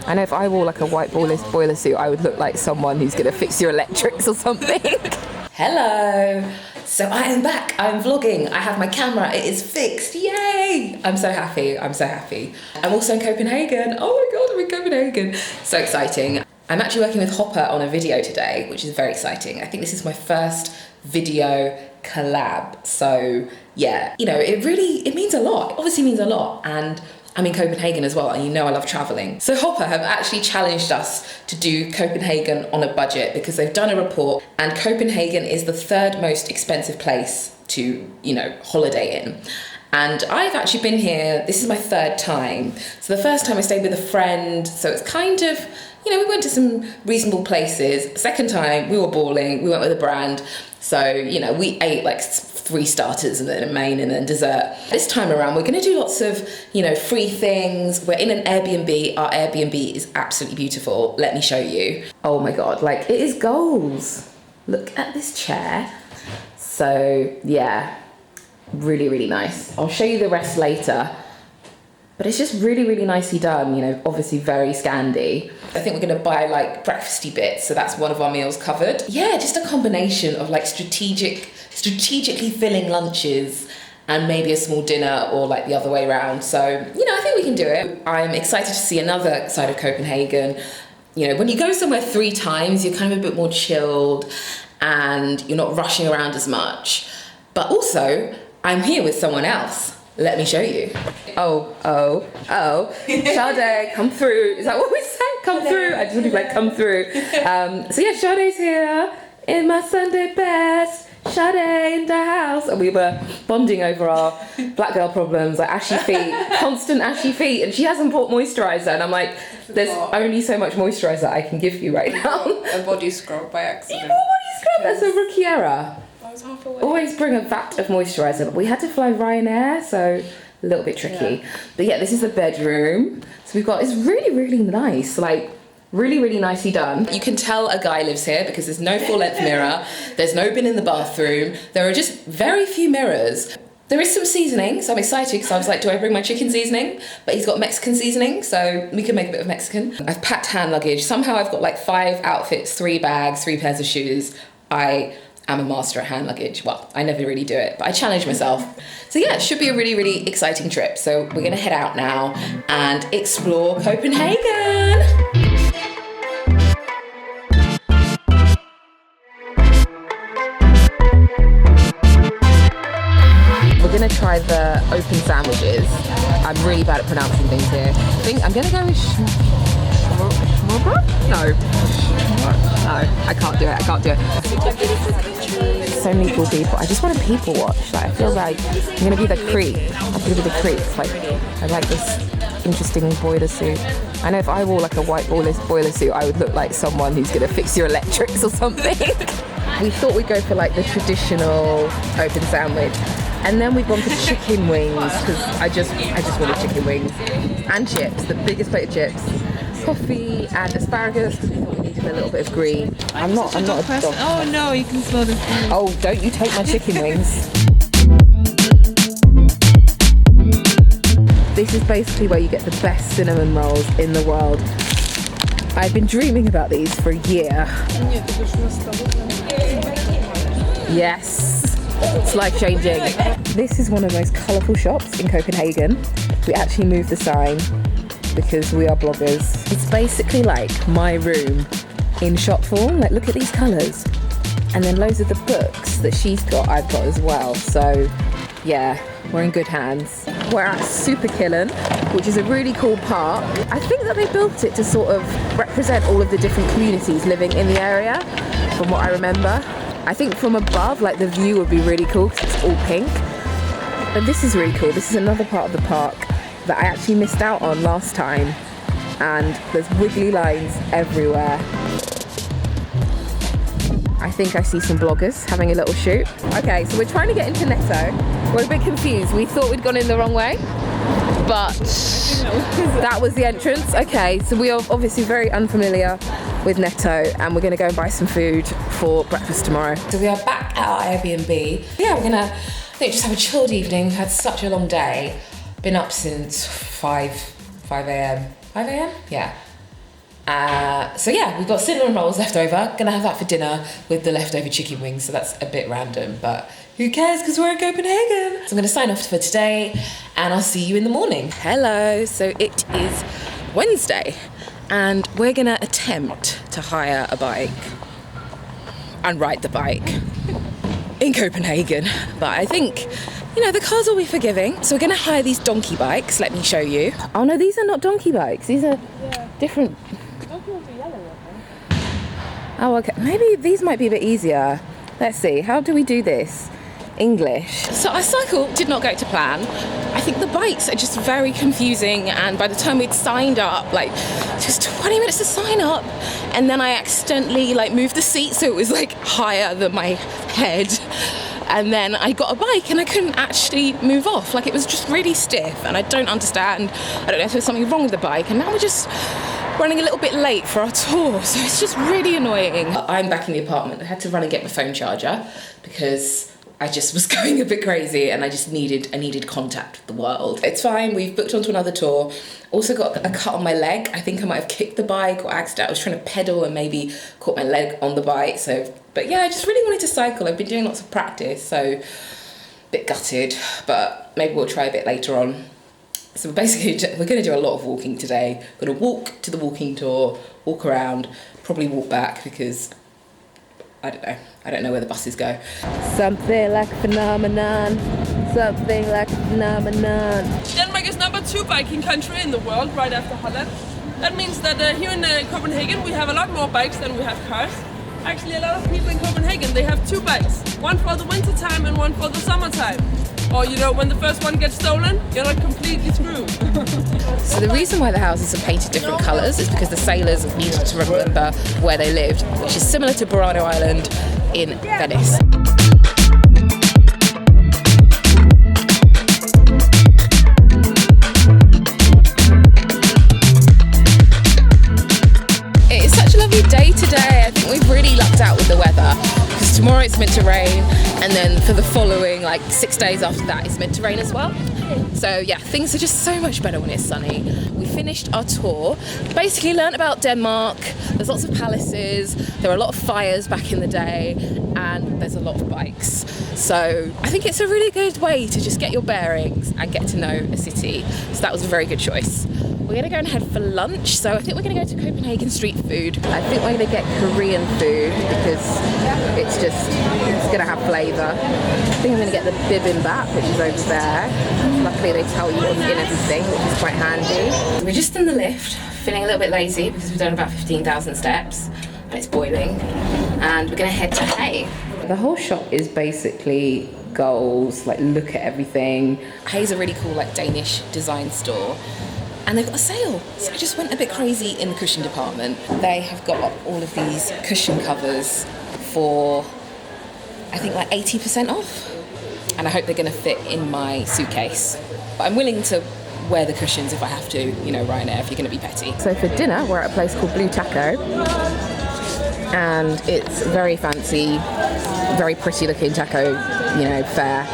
I know if I wore like a white boiler suit, I would look like someone who's gonna fix your electrics or something. Hello. So I am back, I'm vlogging, I have my camera, it is fixed, yay! I'm so happy, I'm so happy. I'm also in Copenhagen, oh my God, I'm in Copenhagen. So exciting. I'm actually working with Hoppa on a video today, which is very exciting. I think this is my first video collab. So yeah, you know, it means a lot. It obviously means a lot. And I'm in Copenhagen as well, and you know I love traveling. So Hoppa have actually challenged us to do Copenhagen on a budget because they've done a report, and Copenhagen is the third most expensive place to, you know, holiday in. And I've actually been here, this is my third time. So the first time I stayed with a friend, so it's kind of, you know, we went to some reasonable places. Second time, we were balling, we went with a brand. So, you know, we ate like 3 starters and then a main and then dessert. This time around, we're gonna do lots of, you know, free things. We're in an Airbnb. Our Airbnb is absolutely beautiful. Let me show you. Oh my God, like it is goals. Look at this chair. So yeah, really, really nice. I'll show you the rest later. But it's just really, really nicely done, you know, obviously very Scandi. I think we're gonna buy like breakfasty bits, so that's one of our meals covered. Yeah, just a combination of like strategically filling lunches and maybe a small dinner or like the other way around. So, you know, I think we can do it. I'm excited to see another side of Copenhagen. You know, when you go somewhere 3 times, you're kind of a bit more chilled and you're not rushing around as much. But also, I'm here with someone else. Let me show you. Oh. Sade, come through. Is that what we say? Come through. I just want to be like, come through. So yeah, Sade's here in my Sunday best. Sade in the house. And we were bonding over our black girl problems, like ashy feet, constant ashy feet. And she hasn't bought moisturiser. And I'm like, there's only so much moisturiser I can give you right now. A body scrub by accident. You bought body scrub? That's a rookie error. Half away. Always bring a vat of moisturiser, but we had to fly Ryanair, so a little bit tricky. Yeah. But yeah, this is the bedroom. So we've got, it's really, really nice, like really, really nicely done. You can tell a guy lives here because there's no full length mirror, there's no bin in the bathroom, there are just very few mirrors. There is some seasoning, so I'm excited because I was like, do I bring my chicken seasoning? But he's got Mexican seasoning, so we can make a bit of Mexican. I've packed hand luggage. Somehow I've got like 5 outfits, 3 bags, 3 pairs of shoes. I'm a master at hand luggage. Well, I never really do it, but I challenge myself. So yeah, it should be a really, really exciting trip. So we're gonna head out now and explore Copenhagen. We're gonna try the open sandwiches. I'm really bad at pronouncing things here. I think I'm gonna go with No, I can't do it. So many cool people. I just want to people watch. Like, I feel like I'm gonna be the creep. I'm gonna be the creep. Like, I like this interesting boiler suit. I know if I wore like a white boiler suit, I would look like someone who's gonna fix your electrics or something. We thought we'd go for like the traditional open sandwich. And then we've gone for chicken wings because I just wanted chicken wings and chips, the biggest plate of chips, coffee and asparagus because we thought we needed a little bit of green. I'm not a dog. Oh no, you can smell the food. Oh, don't you take my chicken wings. This is basically where you get the best cinnamon rolls in the world. I've been dreaming about these for a year. Yes. It's life-changing. This is one of the most colourful shops in Copenhagen. We actually moved the sign because we are bloggers. It's basically like my room in shop form. Like, look at these colours. And then loads of the books that she's got, I've got as well. So yeah, we're in good hands. We're at Superkillen, which is a really cool park. I think that they built it to sort of represent all of the different communities living in the area, from what I remember. I think from above, like the view would be really cool because it's all pink. But this is really cool. This is another part of the park that I actually missed out on last time. And there's wiggly lines everywhere. I think I see some bloggers having a little shoot. Okay, so we're trying to get into Netto. We're a bit confused. We thought we'd gone in the wrong way, but that was the entrance. Okay, so we are obviously very unfamiliar with Netto, and we're gonna go and buy some food for breakfast tomorrow. So we are back at our Airbnb. Yeah, we're gonna, I think, just have a chilled evening. We've had such a long day. Been up since 5 a.m. 5 a.m? Yeah. So yeah, we've got cinnamon rolls left over. Gonna have that for dinner with the leftover chicken wings. So that's a bit random, but who cares because we're in Copenhagen. So I'm gonna sign off for today and I'll see you in the morning. Hello, so it is Wednesday and we're gonna attempt to hire a bike and ride the bike in Copenhagen. But I think, you know, the cars will be forgiving. So we're gonna hire these donkey bikes. Let me show you. Oh no, these are not donkey bikes. These are different. Oh, okay. Maybe these might be a bit easier. Let's see. How do we do this? English. So our cycle did not go to plan. I think the bikes are just very confusing, and by the time we'd signed up, like just 20 minutes to sign up, and then I accidentally like moved the seat so it was like higher than my head. And then I got a bike and I couldn't actually move off. Like it was just really stiff and I don't understand. I don't know if there's something wrong with the bike, and now we're just running a little bit late for our tour. So it's just really annoying. I'm back in the apartment. I had to run and get my phone charger because I just was going a bit crazy and I needed contact with the world. It's fine, we've booked onto another tour. Also got a cut on my leg. I think I might have kicked the bike or accidentally. I was trying to pedal and maybe caught my leg on the bike. So, but yeah, I just really wanted to cycle. I've been doing lots of practice, so a bit gutted, but maybe we'll try a bit later on. So basically, we're gonna do a lot of walking today. We're gonna walk to the walking tour, walk around, probably walk back because I don't know where the buses go. Something like a phenomenon. Something like a phenomenon. Denmark is number 2 biking country in the world, right after Holland. That means that here in Copenhagen we have a lot more bikes than we have cars. Actually, a lot of people in Copenhagen, they have 2 bikes. One for the winter time and one for the summertime. Or, you know, when the first one gets stolen, you're not completely screwed. So the reason why the houses are painted different colours is because the sailors needed to remember where they lived, which is similar to Burano Island in Venice. It is such a lovely day today. I think we've really lucked out with the weather. Because tomorrow it's meant to rain, and then for the following, like 6 days after that, it's meant to rain as well. So yeah, things are just so much better when it's sunny. We finished our tour, basically learnt about Denmark. There's lots of palaces, there are a lot of fires back in the day, and there's a lot of bikes. So I think it's a really good way to just get your bearings and get to know a city. So that was a very good choice. We're gonna go and head for lunch, so I think we're gonna go to Copenhagen street food. I think we're gonna get Korean food because it's gonna have flavour. I think I'm gonna get the bibimbap, which is over there. Luckily they tell you what's in everything, which is quite handy. We're just in the lift, feeling a little bit lazy because we've done about 15,000 steps and it's boiling. And we're gonna head to Hay. The whole shop is basically goals, like look at everything. Hay's a really cool like Danish design store. And they've got a sale. So I just went a bit crazy in the cushion department. They have got all of these cushion covers for, I think like 80% off. And I hope they're gonna fit in my suitcase. But I'm willing to wear the cushions if I have to, you know, Ryanair, if you're gonna be petty. So for dinner, we're at a place called Blue Taco. And it's very fancy, very pretty looking taco, you know, fare.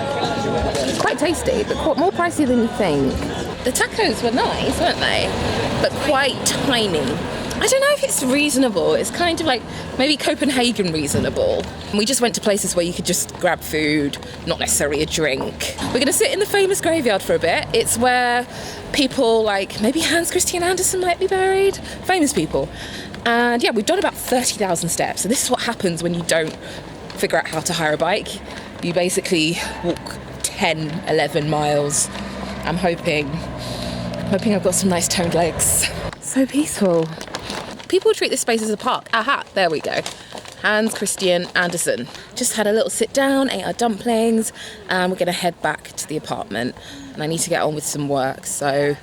Quite tasty, but more pricey than you think. The tacos were nice, weren't they? But quite tiny. I don't know if it's reasonable. It's kind of like maybe Copenhagen reasonable. And we just went to places where you could just grab food, not necessarily a drink. We're going to sit in the famous graveyard for a bit. It's where people like maybe Hans Christian Andersen might be buried. Famous people. And yeah, we've done about 30,000 steps. So this is what happens when you don't figure out how to hire a bike. You basically walk 10, 11 miles. I'm hoping I've got some nice toned legs. So peaceful. People treat this space as a park. Aha, there we go. Hans Christian Andersen. Just had a little sit down, ate our dumplings, and we're gonna head back to the apartment. And I need to get on with some work, so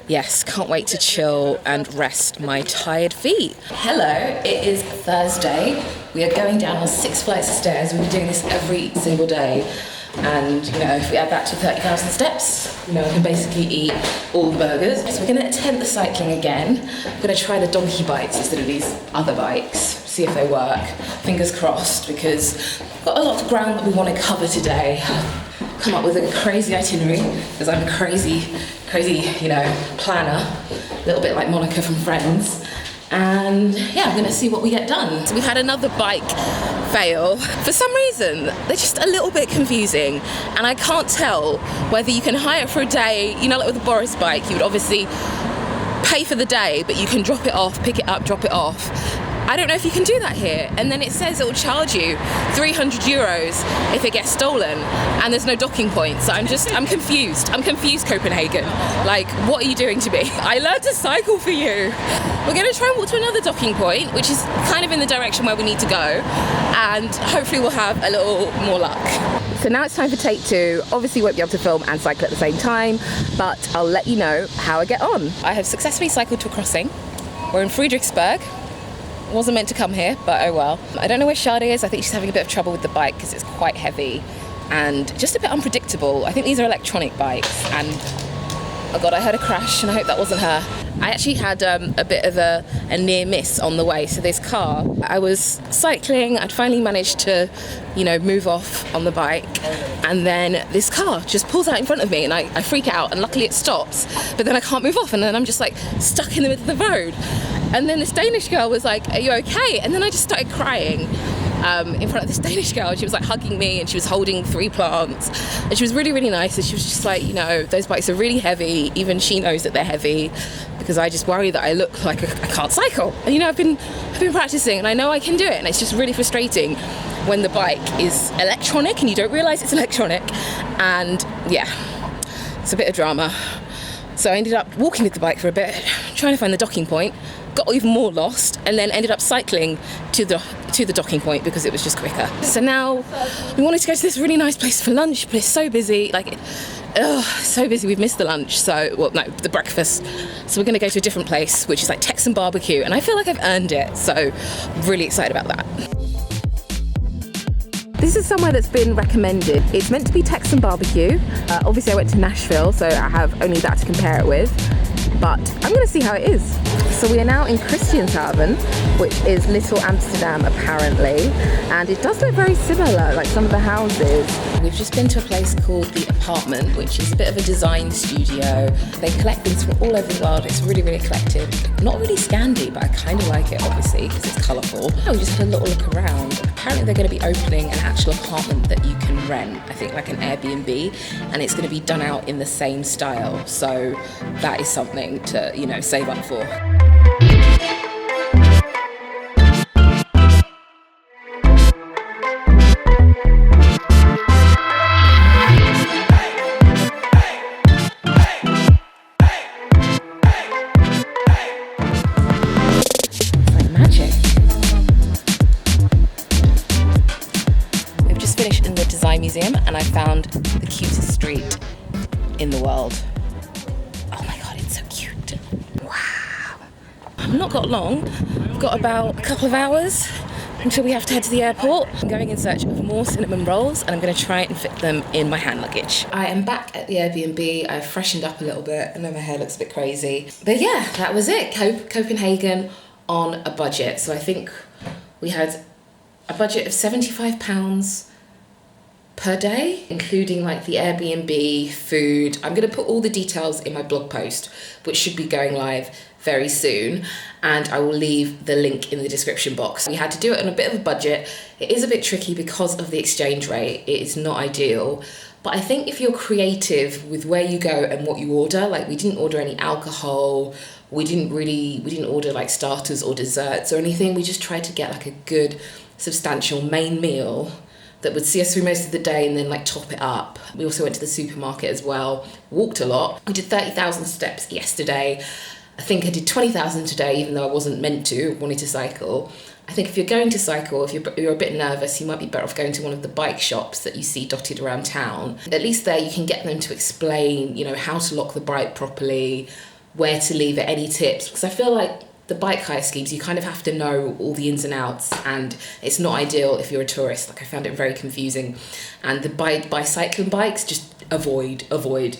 yes, can't wait to chill and rest my tired feet. Hello, it is Thursday. We are going down on 6 flights of stairs. We've been doing this every single day. And, you know, if we add that to 30,000 steps, you know, I can basically eat all the burgers. So we're going to attempt the cycling again. I'm going to try the donkey bikes instead of these other bikes, see if they work. Fingers crossed, because we've got a lot of ground that we want to cover today. Come up with a crazy itinerary, because I'm a crazy, you know, planner. A little bit like Monica from Friends. and yeah, I'm gonna see what we get done. So we've had another bike fail. For some reason, they're just a little bit confusing, and I can't tell whether you can hire it for a day. You know, like with the Boris bike, you would obviously pay for the day, but you can drop it off, pick it up, drop it off. I don't know if you can do that here. And then it says it will charge you €300 if it gets stolen, and there's no docking point. So I'm confused. I'm confused, Copenhagen. Like, what are you doing to me? I learned to cycle for you. We're gonna try and walk to another docking point, which is kind of in the direction where we need to go, and hopefully we'll have a little more luck. So now it's time for take 2. Obviously won't be able to film and cycle at the same time, but I'll let you know how I get on. I have successfully cycled to a crossing. We're in Friedrichsberg. Wasn't meant to come here, but oh well. I don't know where Shade is. I think she's having a bit of trouble with the bike because it's quite heavy and just a bit unpredictable. I think these are electronic bikes, and oh God, I heard a crash and I hope that wasn't her. I actually had a bit of a near miss on the way. So this car, I was cycling, I'd finally managed to, you know, move off on the bike, and then this car just pulls out in front of me, and I freak out, and luckily it stops, but then I can't move off, and then I'm just like stuck in the middle of the road. And then this Danish girl was like, "Are you okay?" And then I just started crying in front of this Danish girl. She was like hugging me, and she was holding 3 plants, and she was really, really nice. And she was just like, you know, those bikes are really heavy. Even she knows that they're heavy, because I just worry that I look like I can't cycle. And you know, I've been practicing, and I know I can do it. And it's just really frustrating when the bike is electronic and you don't realise it's electronic. And yeah, it's a bit of drama. So I ended up walking with the bike for a bit, trying to find the docking point, got even more lost, and then ended up cycling to the docking point because it was just quicker. So now we wanted to go to this really nice place for lunch, but it's so busy, like, so busy, we've missed the lunch, so, well, no, the breakfast. So we're gonna go to a different place, which is like Texan barbecue, and I feel like I've earned it, so I'm really excited about that. This is somewhere that's been recommended. It's meant to be Texan barbecue. Obviously I went to Nashville, so I have only that to compare it with, but I'm gonna see how it is. So we are now in Christianshavn, which is Little Amsterdam apparently, and it does look very similar, like some of the houses. We've just been to a place called The Apartment, which is a bit of a design studio. They collect things from all over the world. It's really, really eclectic. Not really Scandi, but I kind of like it, obviously, because it's colourful. We just had a little look around. Apparently they're going to be opening an actual apartment that you can rent, I think like an Airbnb, and it's going to be done out in the same style. So that is something to, you know, save up for. Museum, and I found the cutest street in the world. Oh my God, it's so cute. Wow. I've not got long. I've got about a couple of hours until we have to head to the airport. I'm going in search of more cinnamon rolls, and I'm going to try and fit them in my hand luggage. I am back at the Airbnb. I've freshened up a little bit. I know my hair looks a bit crazy. But yeah, that was it. Copenhagen on a budget. So I think we had a budget of £75 per day, including like the Airbnb, food. I'm going to put all the details in my blog post, which should be going live very soon, and I will leave the link in the description box. We had to do it on a bit of a budget. It is a bit tricky because of the exchange rate. It is not ideal, but I think if you're creative with where you go and what you order, like we didn't order any alcohol, we didn't order like starters or desserts or anything. We just tried to get like a good substantial main meal that would see us through most of the day and then like top it up. We also went to the supermarket as well, walked a lot. We did 30,000 steps yesterday. I think I did 20,000 today, even though I wasn't meant to, wanted to cycle. I think if you're going to cycle, if you're a bit nervous, you might be better off going to one of the bike shops that you see dotted around town. At least there you can get them to explain, you know, how to lock the bike properly, where to leave it, any tips, because I feel like the bike hire schemes, you kind of have to know all the ins and outs, and it's not ideal if you're a tourist. Like I found it very confusing. And the bicycling bikes, just avoid.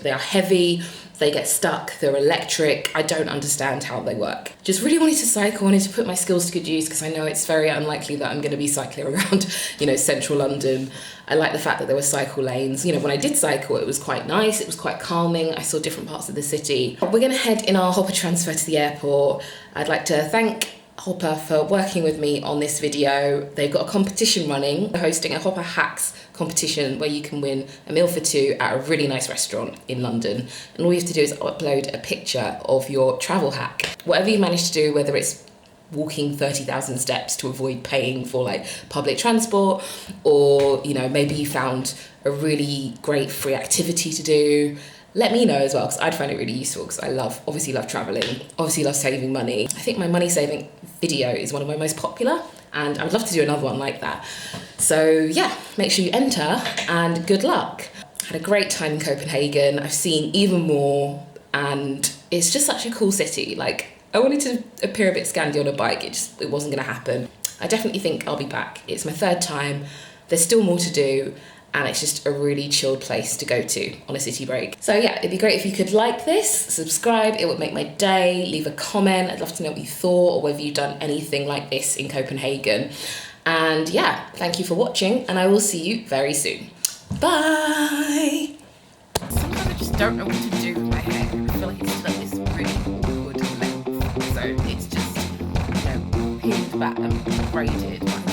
They are heavy, they get stuck, they're electric. I don't understand how they work. Just really wanted to cycle, wanted to put my skills to good use, because I know it's very unlikely that I'm going to be cycling around, you know, central London. I like the fact that there were cycle lanes. You know, when I did cycle, it was quite nice, it was quite calming. I saw different parts of the city. We're going to head in our Hoppa transfer to the airport. I'd like to thank Hoppa for working with me on this video. They've got a competition running. They're hosting a Hoppa Hacks competition where you can win a meal for two at a really nice restaurant in London. And all you have to do is upload a picture of your travel hack. Whatever you manage to do, whether it's walking 30,000 steps to avoid paying for like public transport, or you know, maybe you found a really great free activity to do, let me know as well, because I'd find it really useful, because I obviously love traveling, obviously love saving money. I think my money saving video is one of my most popular, and I would love to do another one like that. So yeah, make sure you enter, and good luck. Had a great time in Copenhagen. I've seen even more, and it's just such a cool city. Like, I wanted to appear a bit Scandi on a bike, it wasn't gonna happen. I definitely think I'll be back. It's my third time, there's still more to do, and it's just a really chilled place to go to on a city break. So yeah, it'd be great if you could like this, subscribe, it would make my day, leave a comment, I'd love to know what you thought, or whether you've done anything like this in Copenhagen. And yeah, thank you for watching, and I will see you very soon. Bye! Sometimes I just don't know what to do with my hair. I feel like it's like this really awkward length. So it's just, you know, pinned back and braided.